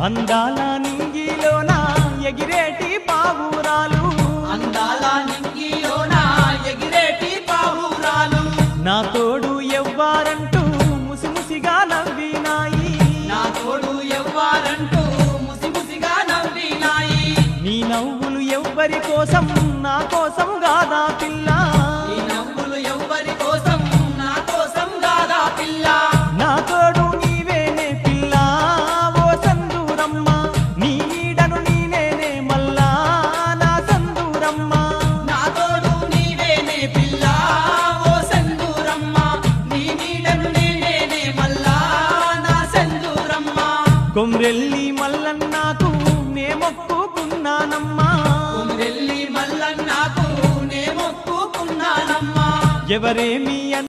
అందాల నింగిలోన ఎగిరేటి పావురాలు, అందాల నింగిలోన ఎగిరేటి పావురాలు, నా తోడు ఎవ్వారంటూ ముసిముసిగా నవ్వినాయి, నా తోడు ఎవ్వారంటూ ముసిముసిగా నవ్వినాయి. నీ నవ్వులు ఎవ్వరి కోసం నా కోసం గాదా పిల్ల, నీ నవ్వులు ఎవ్వరి కోసం నా కోసం గాదా పిల్ల, నా తోడు నీవేనే పిల్ల ఓ సందూరమ్మ, నీ నీడను నేనే మల్లా నా సందూరమ్మ, నా తోడు నీవేనే పిల్ల ఓ సందూరమ్మ, నీ నీడను నేనే మల్లా నా సందూరమ్మ. కొమ్రెల్లి మల్లన్నాకు నే మొక్కుకున్నానమ్మా, కొమ్రెల్లి మల్లన్నాకు నే మొక్కుకున్నానమ్మా. ఎవరేమి